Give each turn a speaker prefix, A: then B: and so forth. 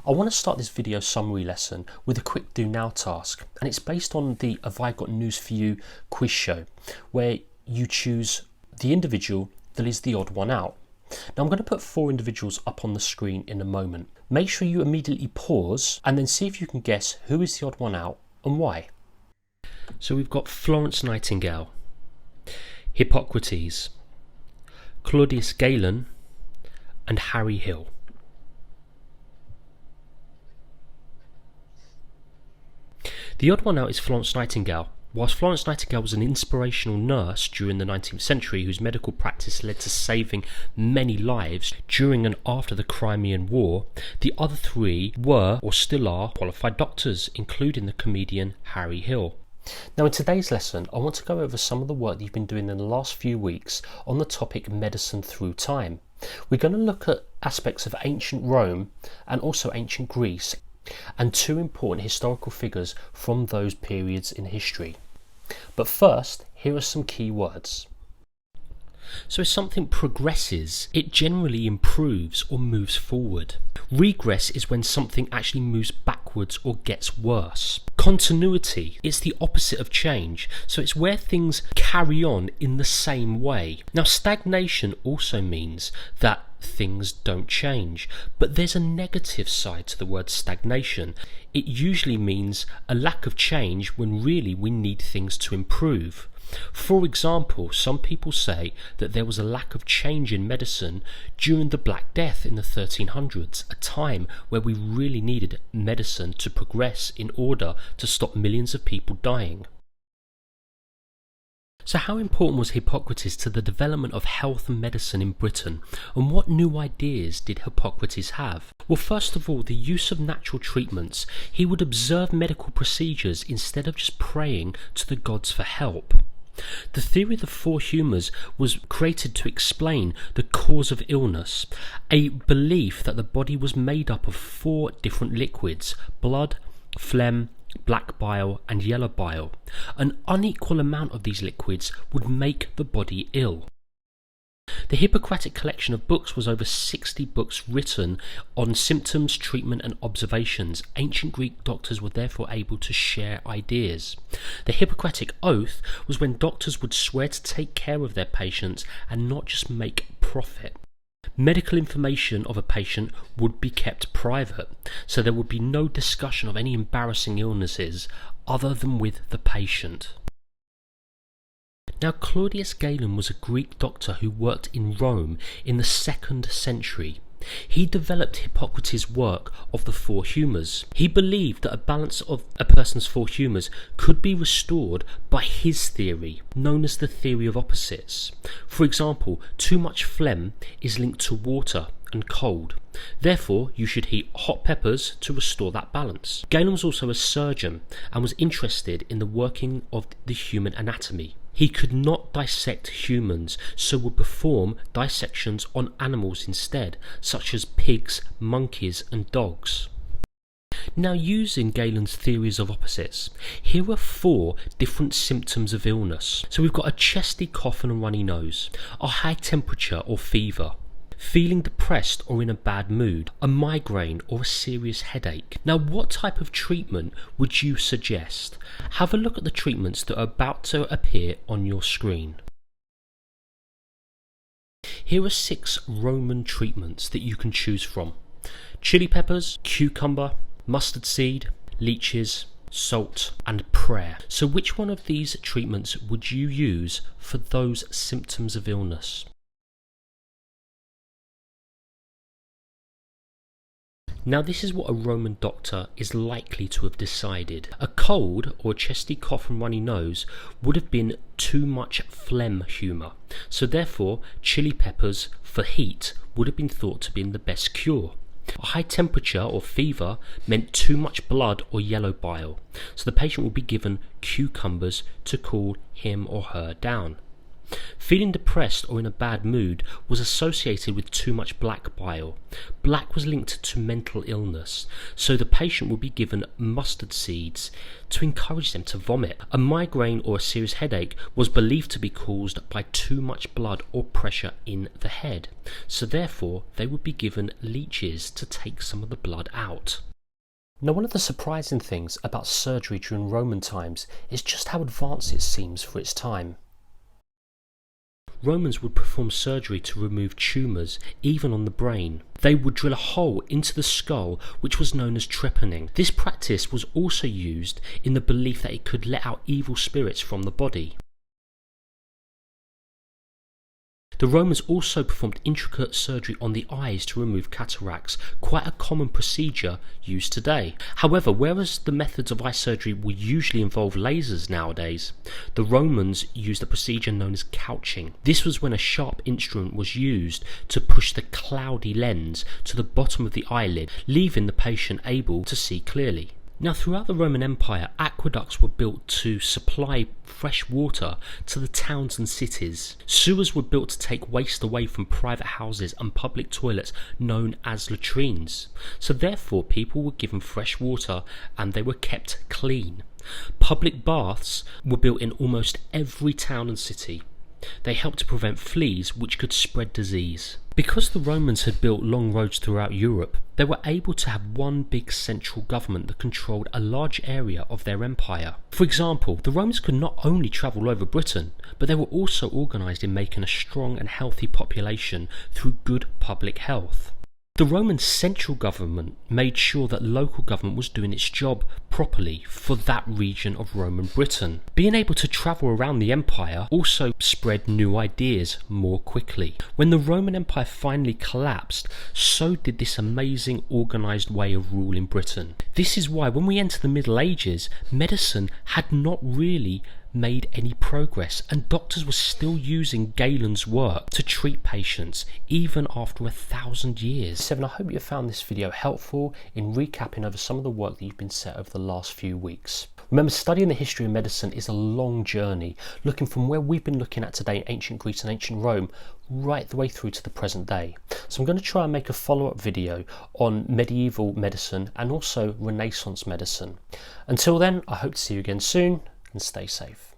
A: I want to start this video summary lesson with a quick do now task, and it's based on the Have I Got News For You quiz show, where you choose the individual that is the odd one out. Now I'm going to put 4 individuals up on the screen in a moment. Make sure you immediately pause and then see if you can guess who is the odd one out and why. So we've got Florence Nightingale, Hippocrates, Claudius Galen and Harry Hill. The odd one out is Florence Nightingale. Whilst Florence Nightingale was an inspirational nurse during the 19th century whose medical practice led to saving many lives during and after the Crimean War, the other 3 were, or still are, qualified doctors, including the comedian Harry Hill. Now in today's lesson, I want to go over some of the work that you've been doing in the last few weeks on the topic medicine through time. We're going to look at aspects of ancient Rome and also ancient Greece, and 2 important historical figures from those periods in history. But first, here are some key words. So if something progresses, it generally improves or moves forward. Regress is when something actually moves backwards or gets worse. Continuity is the opposite of change, so it's where things carry on in the same way. Now stagnation also means that things don't change, but there's a negative side to the word stagnation. It usually means a lack of change when really we need things to improve. For example, some people say that there was a lack of change in medicine during the Black Death in the 1300s, a time where we really needed medicine to progress in order to stop millions of people dying. So how important was Hippocrates to the development of health and medicine in Britain, and what new ideas did Hippocrates have? Well, first of all, the use of natural treatments. He would observe medical procedures instead of just praying to the gods for help. The theory of the 4 humours was created to explain the cause of illness, a belief that the body was made up of 4 different liquids: blood, phlegm, black bile and yellow bile. An unequal amount of these liquids would make the body ill. The Hippocratic collection of books was over 60 books written on symptoms, treatment and observations. Ancient Greek doctors were therefore able to share ideas. The Hippocratic oath was when doctors would swear to take care of their patients and not just make profit. Medical information of a patient would be kept private, so there would be no discussion of any embarrassing illnesses other than with the patient. Now Claudius Galen was a Greek doctor who worked in Rome in the 2nd century. He developed Hippocrates' work of the 4 humours. He believed that a balance of a person's 4 humours could be restored by his theory, known as the theory of opposites. For example, too much phlegm is linked to water and cold. Therefore, you should heat hot peppers to restore that balance. Galen was also a surgeon and was interested in the working of the human anatomy. He could not dissect humans, so would perform dissections on animals instead, such as pigs, monkeys and dogs. Now, using Galen's theories of opposites, here are 4 different symptoms of illness. So we've got a chesty cough and a runny nose, a high temperature or fever, feeling depressed or in a bad mood, a migraine or a serious headache. Now, what type of treatment would you suggest? Have a look at the treatments that are about to appear on your screen. Here are 6 Roman treatments that you can choose from: chili peppers, cucumber, mustard seed, leeches, salt and prayer. So which one of these treatments would you use for those symptoms of illness? Now this is what a Roman doctor is likely to have decided. A cold or chesty cough and runny nose would have been too much phlegm humour, so therefore chili peppers for heat would have been thought to be the best cure. A high temperature or fever meant too much blood or yellow bile, so the patient will be given cucumbers to cool him or her down. Feeling depressed or in a bad mood was associated with too much black bile. Black was linked to mental illness, so the patient would be given mustard seeds to encourage them to vomit. A migraine or a serious headache was believed to be caused by too much blood or pressure in the head, so therefore they would be given leeches to take some of the blood out. Now, one of the surprising things about surgery during Roman times is just how advanced it seems for its time. Romans would perform surgery to remove tumours, even on the brain. They would drill a hole into the skull, which was known as trepanning. This practice was also used in the belief that it could let out evil spirits from the body. The Romans also performed intricate surgery on the eyes to remove cataracts, quite a common procedure used today. However, whereas the methods of eye surgery will usually involve lasers nowadays, the Romans used a procedure known as couching. This was when a sharp instrument was used to push the cloudy lens to the bottom of the eyelid, leaving the patient able to see clearly. Now, throughout the Roman Empire, aqueducts were built to supply fresh water to the towns and cities. Sewers were built to take waste away from private houses and public toilets known as latrines. So therefore, people were given fresh water and they were kept clean. Public baths were built in almost every town and city. They helped to prevent fleas which could spread disease. Because the Romans had built long roads throughout Europe, they were able to have one big central government that controlled a large area of their empire. For example, the Romans could not only travel over Britain, but they were also organised in making a strong and healthy population through good public health. The Roman central government made sure that local government was doing its job properly for that region of Roman Britain. Being able to travel around the empire also spread new ideas more quickly. When the Roman Empire finally collapsed, so did this amazing organised way of rule in Britain. This is why when we enter the Middle Ages, medicine had not really made any progress, and doctors were still using Galen's work to treat patients even after 1,000 years. I hope you found this video helpful in recapping over some of the work that you've been set over the last few weeks. Remember, studying the history of medicine is a long journey, looking from where we've been looking at today in ancient Greece and ancient Rome right the way through to the present day. So I'm going to try and make a follow-up video on medieval medicine and also Renaissance medicine. Until then, I hope to see you again soon, and stay safe.